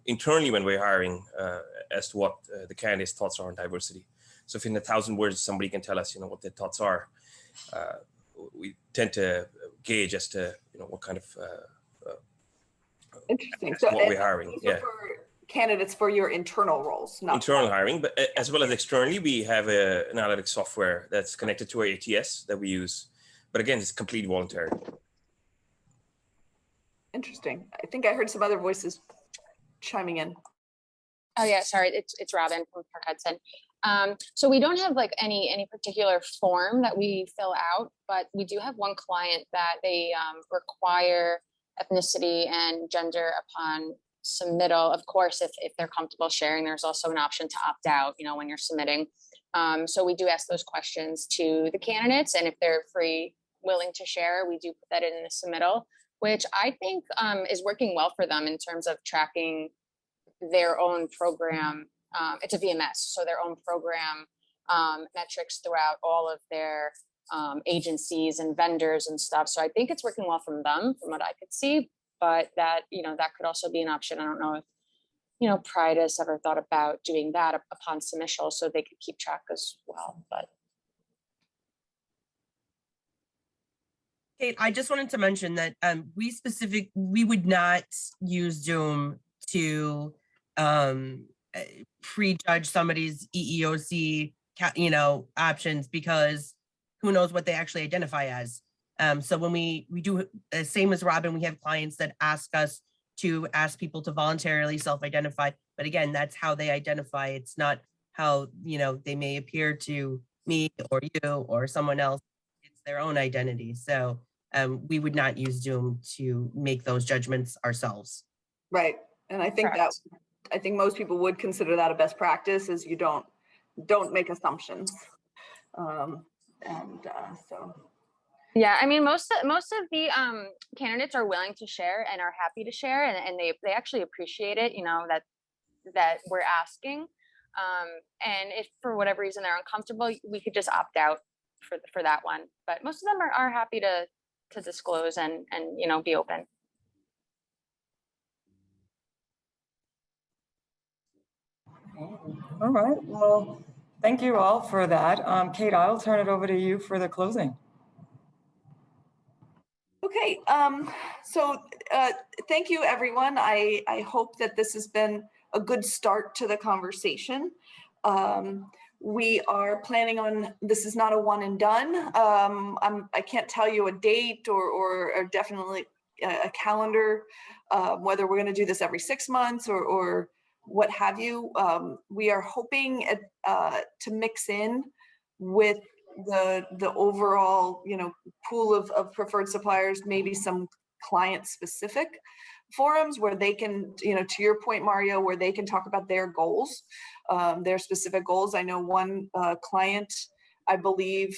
internally when we're hiring as to what the candidate's thoughts are on diversity. So if in 1,000 words, somebody can tell us, what their thoughts are, we tend to gauge as to, what kind of interesting. So what we're hiring. Yeah. For candidates for your internal roles, not internal hiring, but as well as externally, we have an analytics software that's connected to our ATS that we use. But again, it's completely voluntary. Interesting. I think I heard some other voices chiming in. Oh yeah, sorry, it's Robin from Park Hudson. So we don't have like any particular form that we fill out, but we do have one client that they require ethnicity and gender upon submittal. Of course, if they're comfortable sharing, there's also an option to opt out, when you're submitting. So we do ask those questions to the candidates, and if they're willing to share, we do put that in the submittal, which I think is working well for them in terms of tracking their own program. It's a VMS, so their own program metrics throughout all of their agencies and vendors and stuff. So I think it's working well from them, from what I could see. But that that could also be an option. I don't know if Pride has ever thought about doing that upon submission, so they could keep track as well. But Kate, I just wanted to mention that we would not use Zoom to prejudge somebody's EEOC options, because who knows what they actually identify as. So when we do the same as Robin, we have clients that ask us to ask people to voluntarily self-identify, but again, that's how they identify. It's not how they may appear to me or you or someone else. It's their own identity. So we would not use Zoom to make those judgments ourselves. Right. And I think I think most people would consider that a best practice, is you don't make assumptions. So. Yeah, I mean, most of the candidates are willing to share and are happy to share, and they actually appreciate it, that we're asking. And if for whatever reason they're uncomfortable, we could just opt out for that one. But most of them are happy to disclose and be open. All right. Well, thank you all for that. Kate, I'll turn it over to you for the closing. Okay, so thank you, everyone. I hope that this has been a good start to the conversation. We are planning on, this is not a one and done. I can't tell you a date or definitely a calendar, whether we're going to do this every 6 months or what have you. We are hoping to mix in with the overall, pool of preferred suppliers, maybe some client specific forums where they can, to your point, Mario, where they can talk about their goals, their specific goals. I know one client, I believe,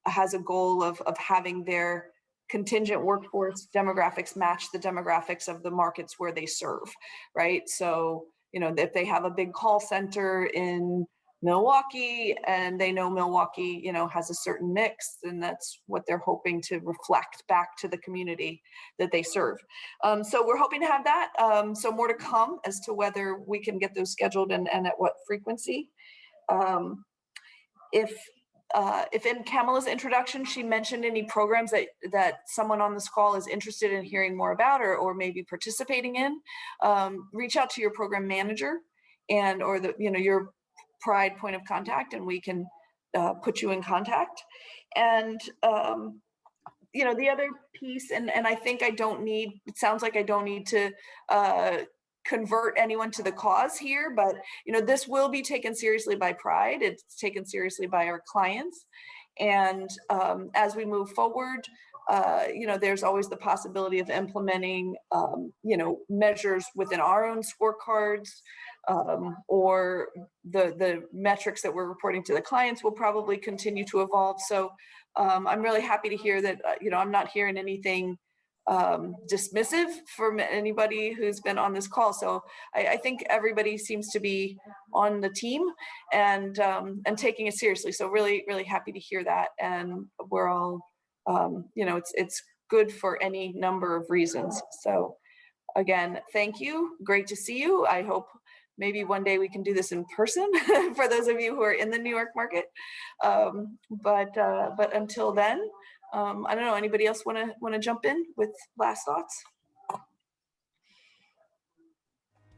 has a goal of having their contingent workforce demographics match the demographics of the markets where they serve, right? So, if they have a big call center in Milwaukee and they know Milwaukee, has a certain mix, and that's what they're hoping to reflect back to the community that they serve. So we're hoping to have that. So more to come as to whether we can get those scheduled and at what frequency. If in Kamala's introduction, she mentioned any programs that someone on this call is interested in hearing more about or maybe participating in, reach out to your program manager or your Pride point of contact, and we can put you in contact. And the other piece, and I think it sounds like I don't need to convert anyone to the cause here, but this will be taken seriously by Pride. It's taken seriously by our clients, and as we move forward, there's always the possibility of implementing measures within our own scorecards, or the metrics that we're reporting to the clients will probably continue to evolve. So I'm really happy to hear that I'm not hearing anything dismissive from anybody who's been on this call. So I think everybody seems to be on the team and taking it seriously. So really, really happy to hear that. And we're all, it's good for any number of reasons. So again, thank you. Great to see you. I hope maybe one day we can do this in person for those of you who are in the New York market. But until then, I don't know, anybody else want to jump in with last thoughts?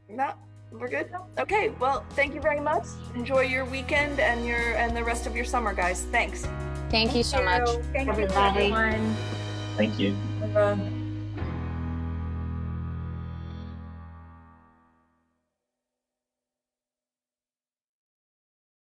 No, we're good. Okay, well, thank you very much. Enjoy your weekend and the rest of your summer, guys. Thanks. Thank you so much. Thank you, Everybody. everyone. Thank you. Bye.